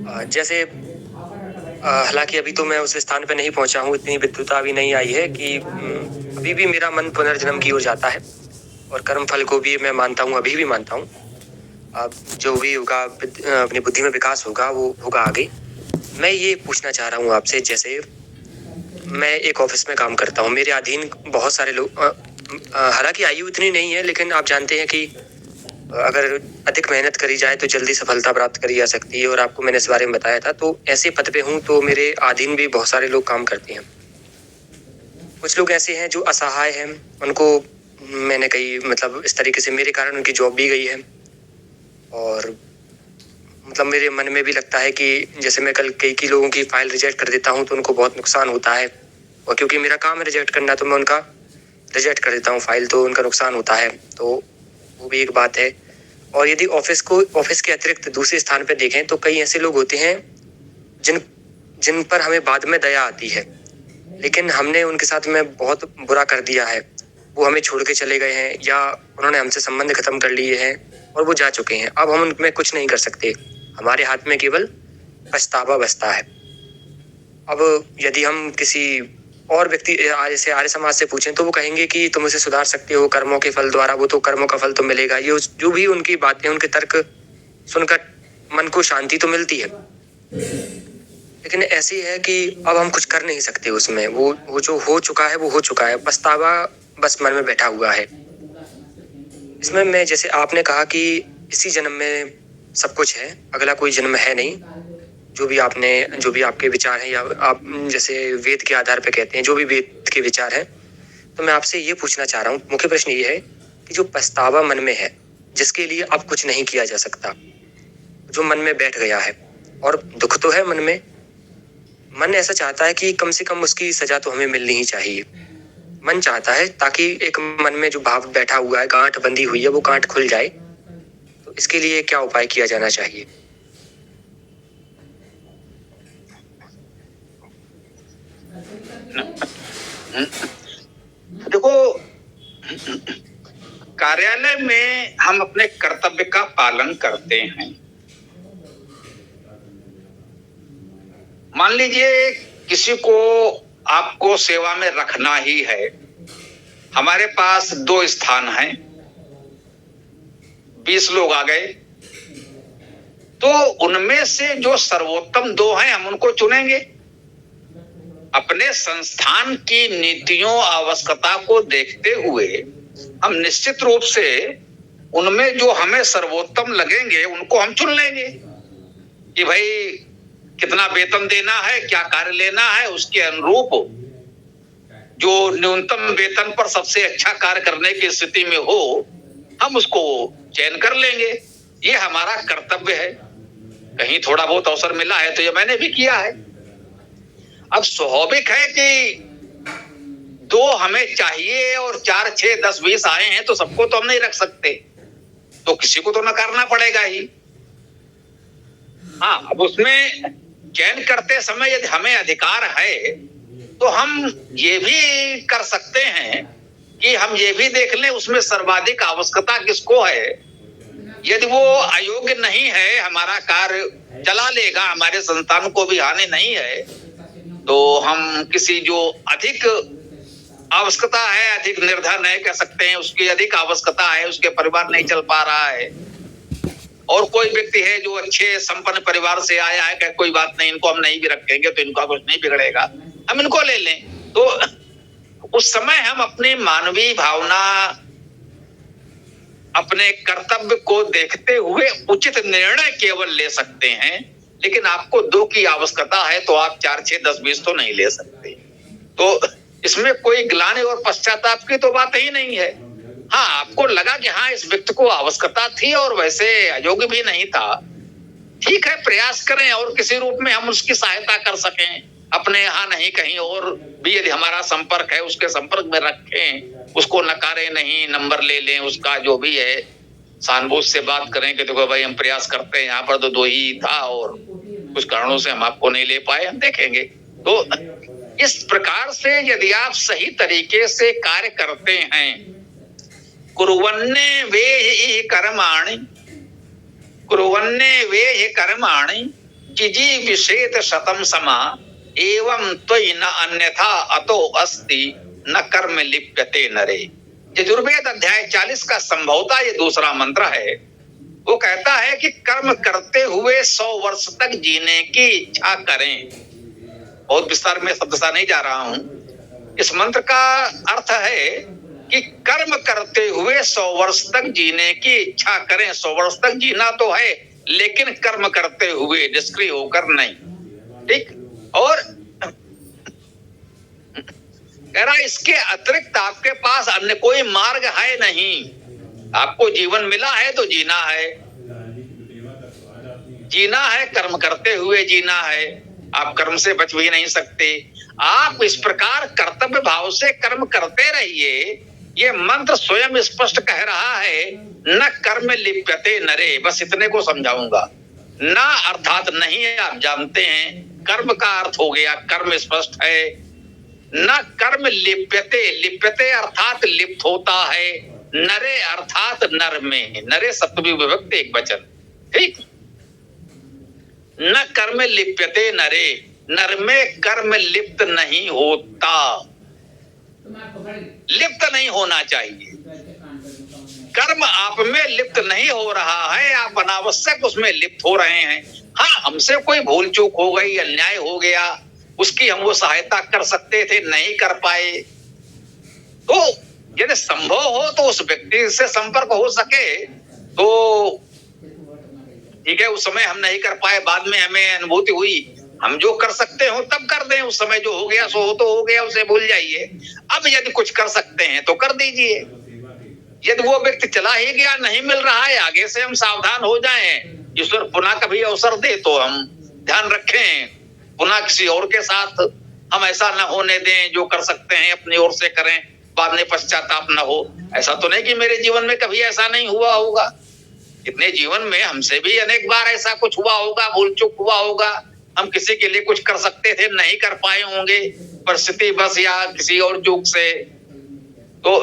जैसे हालाँकि अभी तो मैं उस स्थान पे नहीं पहुँचा हूँ, इतनी विद्वता अभी नहीं आई है कि अभी भी मेरा मन पुनर्जन्म की ओर जाता है और कर्मफल को भी मैं मानता हूँ, अभी भी मानता हूँ। अब जो भी होगा अपनी बुद्धि में विकास होगा, वो होगा आगे। मैं ये पूछना चाह रहा हूँ आपसे, जैसे मैं एक ऑफ़िस में काम करता हूँ, मेरे अधीन बहुत सारे लोग हालाँकि आयु इतनी नहीं है, लेकिन आप जानते हैं कि अगर अधिक मेहनत करी जाए तो जल्दी सफलता प्राप्त करी जा सकती है और आपको मैंने इस बारे में बताया था। तो ऐसे पद पे हूँ तो मेरे अधीन भी बहुत सारे लोग काम करते हैं। कुछ लोग ऐसे हैं जो असहाय हैं, उनको मैंने कई मतलब इस तरीके से मेरे कारण उनकी जॉब भी गई है। और मतलब मेरे मन में भी लगता है कि जैसे मैं कल कई लोगों की फाइल रिजेक्ट कर देता हूँ तो उनको बहुत नुकसान होता है, और क्योंकि मेरा काम है रिजेक्ट करना तो मैं उनका रिजेक्ट कर देता हूँ फाइल, तो उनका नुकसान होता है। तो वो भी एक बात है। और यदि ऑफिस के अतिरिक्त दूसरे स्थान पे देखें तो कई ऐसे लोग होते हैं जिन जिन पर हमें बाद में दया आती है, लेकिन हमने उनके साथ में बहुत बुरा कर दिया है। वो हमें छोड़ के चले गए हैं या उन्होंने हमसे संबंध खत्म कर लिए हैं और वो जा चुके हैं। अब हम उनमें कुछ नहीं कर सकते, हमारे हाथ में केवल पछतावा बचता है। अब यदि हम किसी और व्यक्ति जैसे आर्य समाज से पूछें तो वो कहेंगे कि तुम उसे सुधार सकते हो कर्मों के फल द्वारा, वो तो कर्मों का फल तो मिलेगा। ये जो भी उनकी बातें, उनके तर्क सुनकर मन को शांति तो मिलती है, लेकिन ऐसी है कि अब हम कुछ कर नहीं सकते उसमें। वो जो हो चुका है वो हो चुका है, पछतावा बस मन में बैठा हुआ है। इसमें मैं जैसे आपने कहा कि इसी जन्म में सब कुछ है, अगला कोई जन्म है नहीं। जो भी आपके विचार हैं या आप जैसे वेद के आधार पे कहते हैं, जो भी वेद के विचार हैं, तो मैं आपसे ये पूछना चाह रहा हूँ, मुख्य प्रश्न ये है कि जो पछतावा मन में है, जिसके लिए अब कुछ नहीं किया जा सकता, जो मन में बैठ गया है, और दुख तो है मन में, मन ऐसा चाहता है कि कम से कम उसकी सजा तो हमें मिलनी ही चाहिए। मन चाहता है ताकि एक मन में जो भाव बैठा हुआ है, गांठ बंधी हुई है, वो गांठ खुल जाए। तो इसके लिए क्या उपाय किया जाना चाहिए? देखो, कार्यालय में हम अपने कर्तव्य का पालन करते हैं। मान लीजिए किसी को आपको सेवा में रखना ही है। हमारे पास 2 स्थान हैं, 20 लोग आ गए, तो उनमें से जो सर्वोत्तम 2 हैं हम उनको चुनेंगे। अपने संस्थान की नीतियों आवश्यकता को देखते हुए हम निश्चित रूप से उनमें जो हमें सर्वोत्तम लगेंगे उनको हम चुन लेंगे कि भाई कितना वेतन देना है, क्या कार्य लेना है, उसके अनुरूप जो न्यूनतम वेतन पर सबसे अच्छा कार्य करने की स्थिति में हो, हम उसको चयन कर लेंगे। ये हमारा कर्तव्य है। कहीं थोड़ा बहुत अवसर मिला है तो ये मैंने भी किया है। अब स्वाभाविक है कि 2 हमें चाहिए और 4, 6, 10, 20 आए हैं तो सबको तो हम नहीं रख सकते, तो किसी को तो नकारना पड़ेगा ही। हाँ, अब उसमें चयन करते समय यदि हमें अधिकार है तो हम ये भी कर सकते हैं कि हम ये भी देख लें उसमें सर्वाधिक आवश्यकता किसको है। यदि वो अयोग्य नहीं है, हमारा कार्य चला लेगा, हमारे संतान को भी हानि नहीं है, तो हम किसी जो अधिक आवश्यकता है, अधिक निर्धन है कह सकते हैं, उसकी अधिक आवश्यकता है, उसके परिवार नहीं चल पा रहा है, और कोई व्यक्ति है जो अच्छे संपन्न परिवार से आया है, कहे कोई बात नहीं, इनको हम नहीं भी रखेंगे तो इनका कुछ नहीं बिगड़ेगा, हम इनको ले लें। तो उस समय हम अपनी मानवीय भावना, अपने कर्तव्य को देखते हुए उचित निर्णय केवल ले सकते हैं। लेकिन आपको 2 की आवश्यकता है तो आप 4, 6, 10, 20 तो नहीं ले सकते। तो इसमें कोई ग्लानि और पश्चाताप की तो बात ही नहीं है। हाँ, आपको लगा कि हाँ इस व्यक्ति को आवश्यकता थी और वैसे अयोग्य भी नहीं था, ठीक है, प्रयास करें और किसी रूप में हम उसकी सहायता कर सकें। अपने यहाँ नहीं, कहीं और भी यदि हमारा संपर्क है उसके संपर्क में रखें, उसको नकारे नहीं, नंबर ले लें उसका, जो भी है सानबूझ से बात करें कि देखो भाई हम प्रयास करते हैं, यहाँ पर तो 2 ही था और कुछ कारणों से हम आपको नहीं ले पाए, हम देखेंगे। तो इस प्रकार से यदि आप सही तरीके से कार्य करते हैं, कुर्वन्ने वे कर्माणि चिजी विषेत शतम समा एवं त्वयि न अन्यथा अतो अस्ति न कर्म लिप्यते नरे। यजुर्वेद अध्याय 40 का संभवतः ये दूसरा मंत्र है। वो कहता है कि कर्म करते हुए 100 वर्ष तक जीने की इच्छा करें। बहुत विस्तार में शब्द सा नहीं जा रहा हूं। इस मंत्र का अर्थ है कि कर्म करते हुए 100 वर्ष तक जीने की इच्छा करें। 100 वर्ष तक जीना तो है, लेकिन कर्म करते हुए, निष्क्रिय होकर नहीं। ठीक। और कह रहा इसके अतिरिक्त आपके पास अन्य कोई मार्ग है नहीं। आपको जीवन मिला है तो जीना है, जीना है, कर्म करते हुए जीना है। आप कर्म से बच भी नहीं सकते। आप इस प्रकार कर्तव्य भाव से कर्म करते रहिए। ये मंत्र स्वयं स्पष्ट कह रहा है, न कर्म लिप्यते नरे। बस इतने को समझाऊंगा। ना अर्थात नहीं है, आप जानते हैं। कर्म का अर्थ हो गया, कर्म स्पष्ट है। न कर्म लिप्यते, लिप्यते अर्थात लिप्त होता है। नरे अर्थात नर में, नरे सप्तमी विभक्ति एक वचन। ठीक। न कर्म लिप्यते नरे, नर में कर्म लिप्त नहीं होता, लिप्त नहीं होना चाहिए। कर्म आप में लिप्त नहीं हो रहा है, आप अनावश्यक उसमें लिप्त हो रहे हैं। हाँ, हमसे कोई भूल चूक हो गई, अन्याय हो गया, उसकी हम वो सहायता कर सकते थे, नहीं कर पाए। तो यदि संभव हो तो उस व्यक्ति से संपर्क हो सके तो ठीक है। उस समय हम नहीं कर पाए, बाद में हमें अनुभूति हुई, हम जो कर सकते हो तब कर दें। उस समय जो हो गया सो हो तो हो गया, उसे भूल जाइए। अब यदि कुछ कर सकते हैं तो कर दीजिए। यदि वो व्यक्ति चला ही गया, नहीं मिल रहा है, आगे से हम सावधान हो जाएं। ईश्वर पुनः कभी अवसर दे तो हम ध्यान रखें, पुनः किसी और के साथ हम ऐसा न होने दें। जो कर सकते हैं अपनी ओर से करें, बाद में पश्चाताप न हो। ऐसा तो नहीं कि मेरे जीवन में कभी ऐसा नहीं हुआ होगा। इतने जीवन में हमसे भी अनेक बार ऐसा कुछ हुआ होगा, भूल चूक हुआ होगा। हम किसी के लिए कुछ कर सकते थे, नहीं कर पाए होंगे, परिस्थिति बस या किसी और चूक से। तो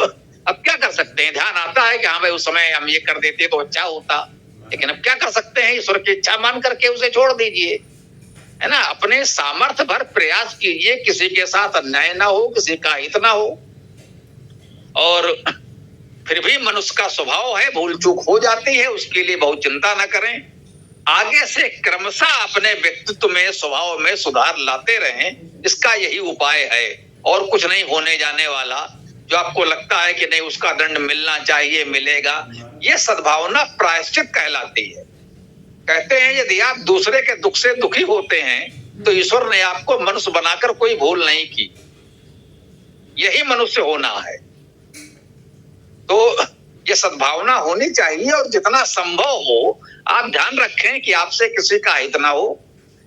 अब क्या कर सकते हैं? ध्यान आता है कि हाँ भाई, उस समय हम ये कर देते तो अच्छा होता, लेकिन अब क्या कर सकते हैं? ईश्वर की इच्छा मान करके उसे छोड़ दीजिए, है ना। अपने सामर्थ्य भर प्रयास कीजिए, किसी के साथ अन्याय ना हो, किसी का हित ना हो। और फिर भी मनुष्य का स्वभाव है, भूल चूक हो जाती है, उसके लिए बहुत चिंता न करें। आगे से क्रमशः अपने व्यक्तित्व में, स्वभाव में सुधार लाते रहें। इसका यही उपाय है, और कुछ नहीं होने जाने वाला। जो आपको लगता है कि नहीं उसका दंड मिलना चाहिए, मिलेगा, ये सद्भावना प्रायश्चित कहलाती है। कहते हैं यदि आप दूसरे के दुख से दुखी होते हैं तो ईश्वर ने आपको मनुष्य बनाकर कोई भूल नहीं की। यही मनुष्य होना है। तो ये सद्भावना होनी चाहिए, और जितना संभव हो आप ध्यान रखें कि आपसे किसी का हित ना हो।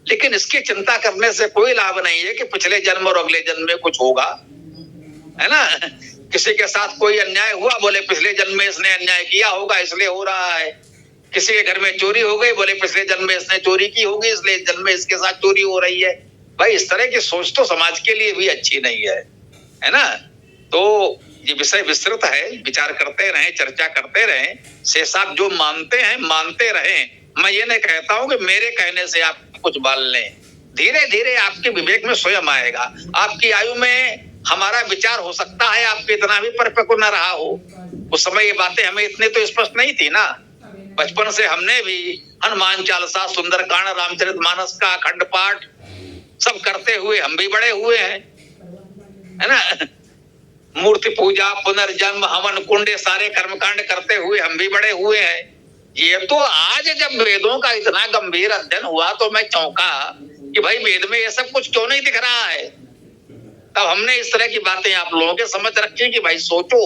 लेकिन इसकी चिंता करने से कोई लाभ नहीं है कि पिछले जन्म और अगले जन्म में कुछ होगा, है ना। किसी के साथ कोई अन्याय हुआ, बोले पिछले जन्म में इसने अन्याय किया होगा इसलिए हो रहा है। किसी के घर में चोरी हो गई, बोले पिछले जन्म में इसने चोरी की होगी इसलिए जन्म में इसके साथ चोरी हो रही है। भाई, इस तरह की सोच तो समाज के लिए भी अच्छी नहीं है ना। तो ये विषय विस्तृत है, विचार करते रहें, चर्चा करते रहें। शेष आप जो मानते हैं मानते रहें। मैं ये नहीं कहता हूं कि मेरे कहने से आप कुछ बाल लें। धीरे धीरे आपके विवेक में स्वयं आएगा। आपकी आयु में हमारा विचार हो सकता है आपके इतना भी परिपक्व न रहा हो। उस समय ये बातें हमें इतने तो स्पष्ट नहीं थी ना। बचपन से हमने भी हनुमान चालीसा, सुंदरकांड, रामचरितमानस का अखंड पाठ सब करते हुए हम भी बड़े हुए हैं, है ना। मूर्ति पूजा, पुनर्जन्म, हवन कुंड, सारे कर्मकांड करते हुए हम भी बड़े हुए हैं। ये तो आज जब वेदों का इतना गंभीर अध्ययन हुआ तो मैं चौंका कि भाई वेद में ये सब कुछ क्यों नहीं दिख रहा है। तब हमने इस तरह की बातें आप लोगों के समझ रखी कि भाई सोचो,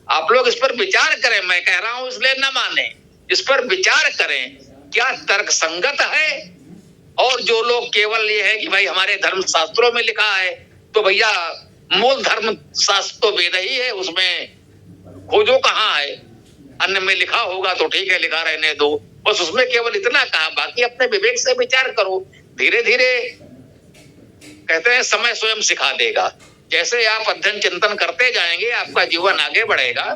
आप लोग इस पर विचार करें। मैं कह रहा हूं इसलिए न माने, इस पर विचार करें क्या तर्क संगत है। और जो लोग केवल ये है कि भाई हमारे धर्म शास्त्रों में लिखा है, तो भैया मूल धर्म शास्त्र तो वेद ही है, उसमें खोजो कहाँ है। अन्य में लिखा होगा तो ठीक है, लिखा रहने दो, बस उसमें केवल इतना कहा, बाकी अपने विवेक से विचार करो। धीरे धीरे कहते हैं समय स्वयं सिखा देगा। जैसे आप अध्ययन चिंतन करते जाएंगे आपका जीवन आगे बढ़ेगा,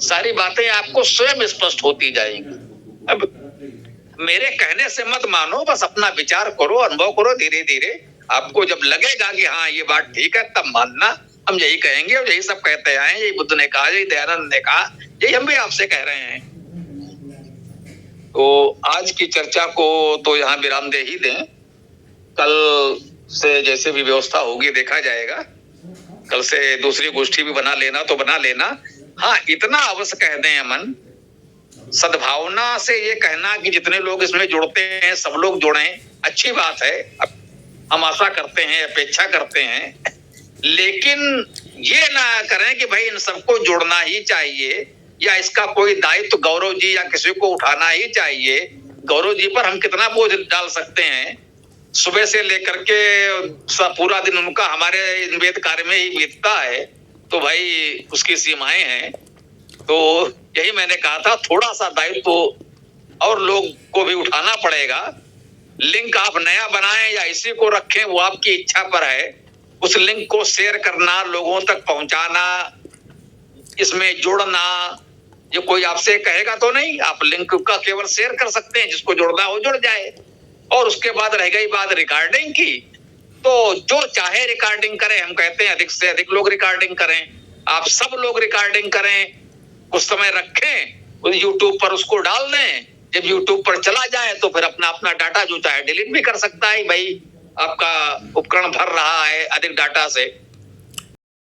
सारी बातें आपको स्वयं स्पष्ट होती जाएंगी। अब मेरे कहने से मत मानो, बस अपना विचार करो, अनुभव करो, धीरे धीरे आपको जब लगेगा कि हाँ ये बात ठीक है तब मानना। हम यही कहेंगे और यही सब कहते आए हैं, यही बुद्ध ने कहा, यही दयानंद ने कहा, यही हम भी आपसे कह रहे हैं। तो आज की चर्चा को तो यहाँ विराम दे ही दें। कल से जैसे भी व्यवस्था होगी देखा जाएगा। कल से दूसरी गोष्ठी भी बना लेना तो बना लेना। हाँ, इतना अवश्य कह दें अमन, सद्भावना से ये कहना कि जितने लोग इसमें जुड़ते हैं सब लोग जुड़ें, अच्छी बात है। अब हम आशा करते हैं, अपेक्षा करते हैं, लेकिन ये ना करें कि भाई इन सबको जुड़ना ही चाहिए या इसका कोई दायित्व गौरव जी या किसी को उठाना ही चाहिए। गौरव जी पर हम कितना बोझ डाल सकते हैं? सुबह से लेकर के पूरा दिन उनका हमारे वेद कार्य में ही बीतता है, तो भाई उसकी सीमाएं हैं। तो यही मैंने कहा था, थोड़ा सा दायित्व और लोग को भी उठाना पड़ेगा। लिंक आप नया बनाएं या इसी को रखें वो आपकी इच्छा पर है। उस लिंक को शेयर करना, लोगों तक पहुंचाना, इसमें जुड़ना, ये कोई आपसे कहेगा तो नहीं। आप लिंक का केवल शेयर कर सकते हैं, जिसको जुड़ना हो जुड़ जाए। और उसके बाद रह गई बात रिकॉर्डिंग की, तो जो चाहे रिकॉर्डिंग करें। हम कहते हैं अधिक से अधिक लोग रिकॉर्डिंग करें, आप सब लोग रिकॉर्डिंग करें, कुछ समय रखें, यूट्यूब पर उसको डाल दें। जब यूट्यूब पर चला जाए तो फिर अपना अपना डाटा जो चाहे डिलीट भी कर सकता है। भाई आपका उपकरण भर रहा है अधिक डाटा से,